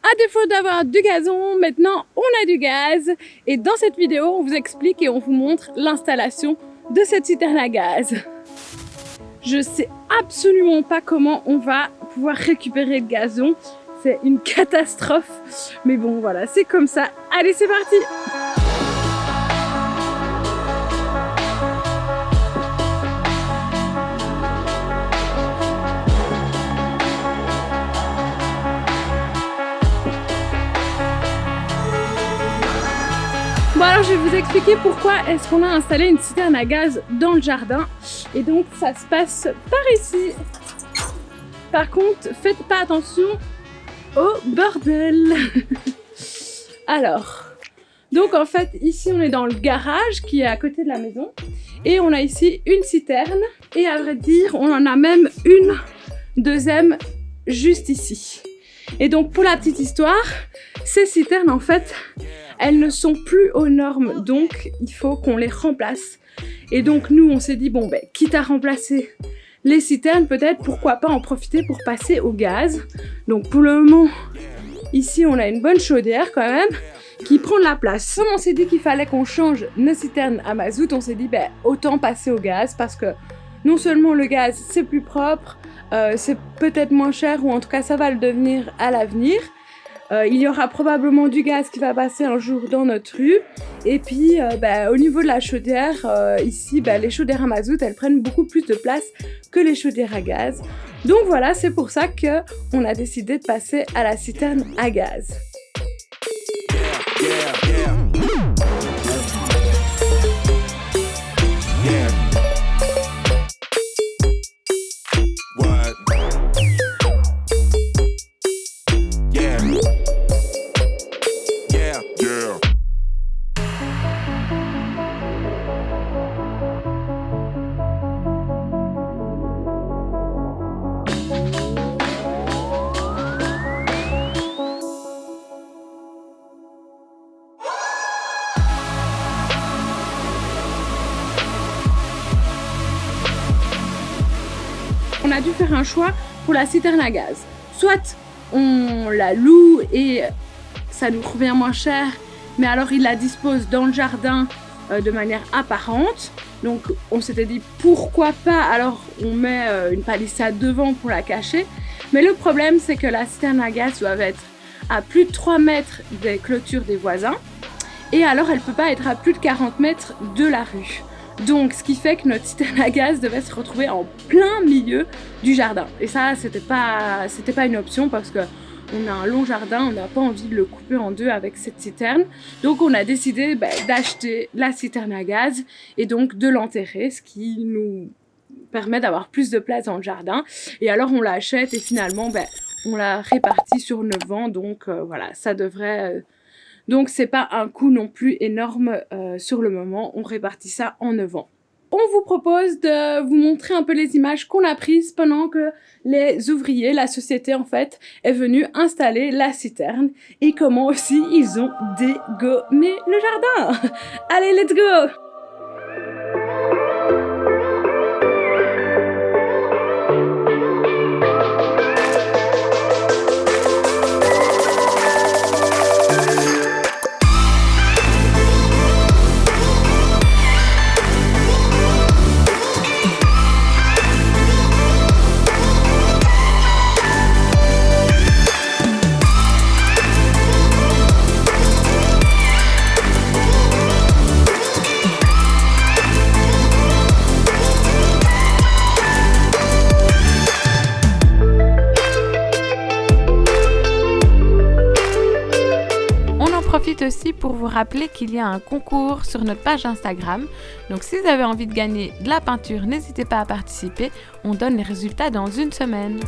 À défaut d'avoir du gazon, maintenant on a du gaz. Et dans cette vidéo, on vous explique et on vous montre l'installation de cette citerne à gaz. Je sais absolument pas comment on va pouvoir récupérer le gazon. C'est une catastrophe. Mais bon, voilà, c'est comme ça. Allez, c'est parti! Bon, alors je vais vous expliquer pourquoi est-ce qu'on a installé une citerne à gaz dans le jardin. Et donc ça se passe par ici. Par contre, faites pas attention au bordel. Alors, donc en fait ici on est dans le garage qui est à côté de la maison. Et on a ici une citerne. Et à vrai dire, on en a même une deuxième juste ici. Et donc pour la petite histoire, ces citernes en fait, elles ne sont plus aux normes, donc il faut qu'on les remplace. Et donc nous on s'est dit bon ben quitte à remplacer les citernes, peut-être pourquoi pas en profiter pour passer au gaz. Donc pour le moment, ici on a une bonne chaudière quand même qui prend de la place. Comme on s'est dit qu'il fallait qu'on change nos citernes à mazout, on s'est dit ben autant passer au gaz parce que non seulement le gaz c'est plus propre, c'est peut-être moins cher ou en tout cas ça va le devenir à l'avenir. Il y aura probablement du gaz qui va passer un jour dans notre rue. Et puis, au niveau de la chaudière, ici, les chaudières à mazout, elles prennent beaucoup plus de place que les chaudières à gaz. Donc voilà, c'est pour ça qu'on a décidé de passer à la citerne à gaz. On a dû faire un choix pour la citerne à gaz. Soit on la loue et ça nous revient moins cher, mais alors il la dispose dans le jardin de manière apparente. Donc on s'était dit pourquoi pas, alors on met une palissade devant pour la cacher. Mais le problème c'est que la citerne à gaz doit être à plus de 3 mètres des clôtures des voisins. Et alors elle peut pas être à plus de 40 mètres de la rue. Donc, ce qui fait que notre citerne à gaz devait se retrouver en plein milieu du jardin. Et ça, c'était pas une option parce que on a un long jardin, on n'a pas envie de le couper en deux avec cette citerne. Donc, on a décidé d'acheter la citerne à gaz et donc de l'enterrer, ce qui nous permet d'avoir plus de place dans le jardin. Et alors, on l'achète et finalement, on la répartit sur 9 ans. Donc, voilà, ça devrait... Donc c'est pas un coût non plus énorme sur le moment, on répartit ça en 9 ans. On vous propose de vous montrer un peu les images qu'on a prises pendant que les ouvriers, la société en fait, est venue installer la citerne et comment aussi ils ont dégommé le jardin. Allez, let's go! Aussi pour vous rappeler qu'il y a un concours sur notre page Instagram. Donc si vous avez envie de gagner de la peinture, n'hésitez pas à participer. On donne les résultats dans une semaine.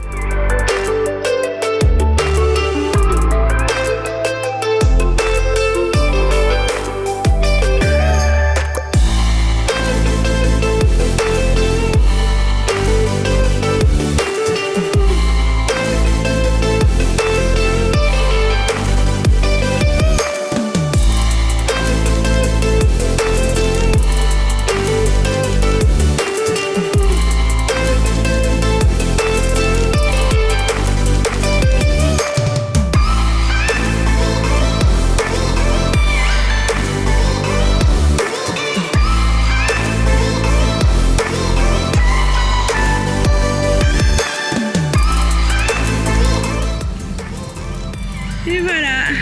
Et voilà,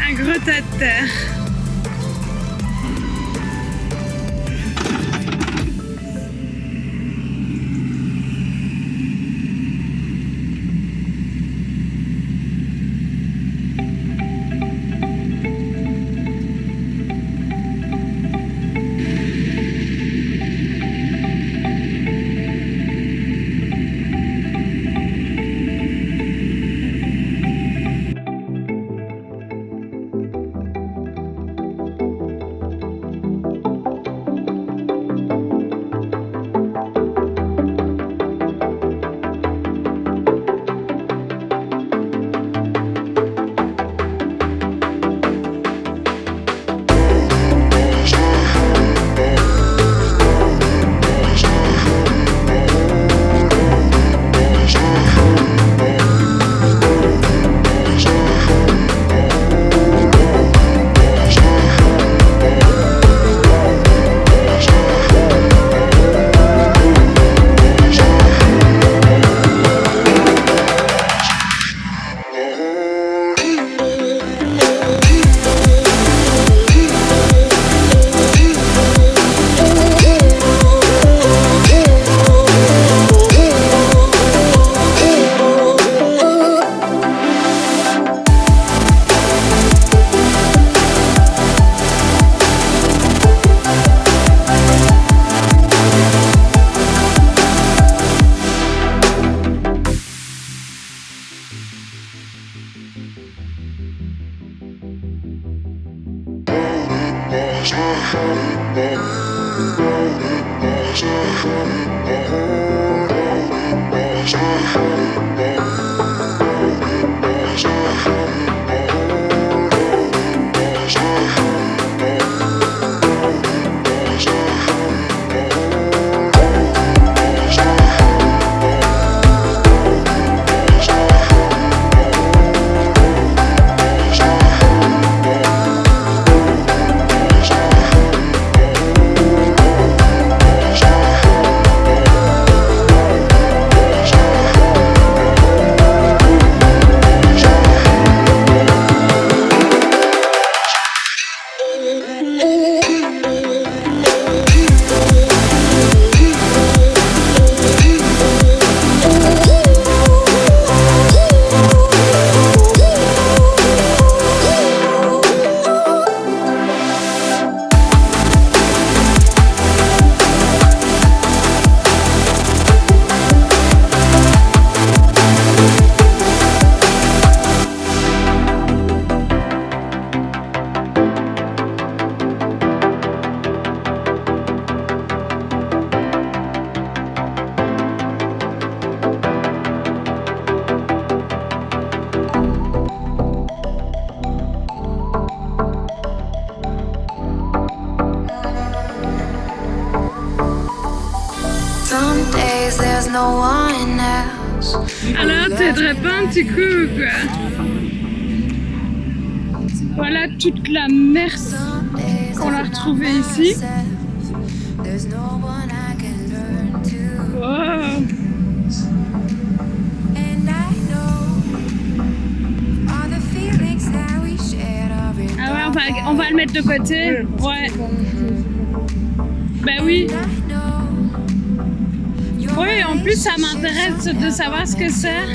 un gros tas de terre. Alors, tu aiderais pas un petit coup, quoi. Voilà toute la merde qu'on a retrouvée ici. Wow. Ah ouais, on va le mettre de côté. Ouais. Ben oui. Oui, en plus, ça m'intéresse de savoir ce que c'est.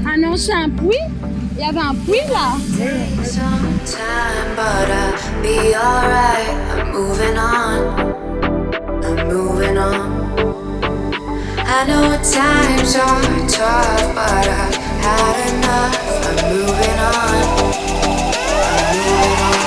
Ah non, c'est un puits? Il y avait un puits là? I know times are tough, but I've had enough. I'm moving on. I'm moving on.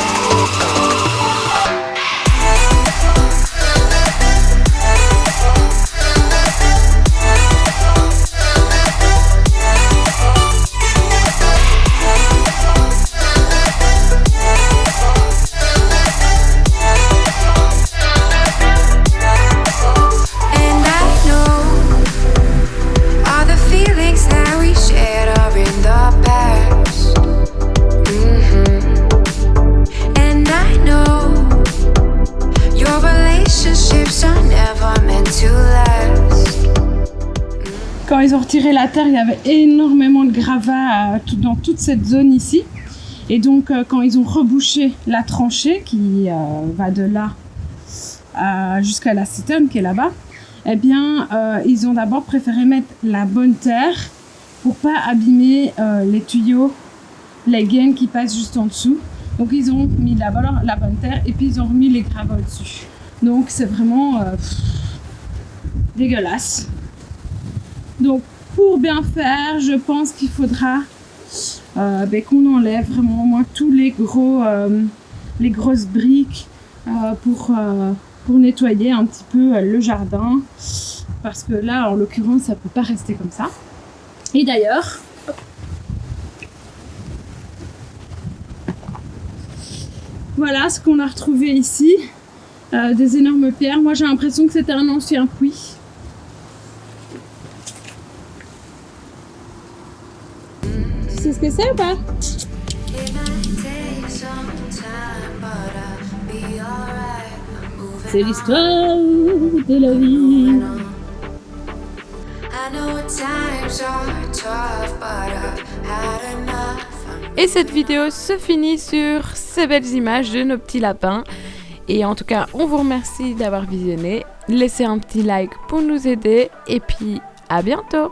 And I know all the feelings that ils ont retiré la terre, il y avait énormément de gravats dans toute cette zone ici. Et donc, quand ils ont rebouché la tranchée qui va de là jusqu'à la citerne qui est là-bas, eh bien, ils ont d'abord préféré mettre la bonne terre pour pas abîmer les tuyaux, les gaines qui passent juste en dessous. Donc, ils ont mis d'abord la bonne terre et puis ils ont remis les gravats au-dessus. Donc, c'est vraiment dégueulasse. Donc, pour bien faire, je pense qu'il faudra qu'on enlève vraiment au moins tous les grosses briques pour nettoyer un petit peu le jardin. Parce que là, en l'occurrence, ça peut pas rester comme ça. Et d'ailleurs, voilà ce qu'on a retrouvé ici. Des énormes pierres. Moi, j'ai l'impression que c'était un ancien puits. Tu sais ce que c'est ou pas? C'est l'histoire de la vie. Et cette vidéo se finit sur ces belles images de nos petits lapins. Et en tout cas, on vous remercie d'avoir visionné. Laissez un petit like pour nous aider. Et puis, à bientôt!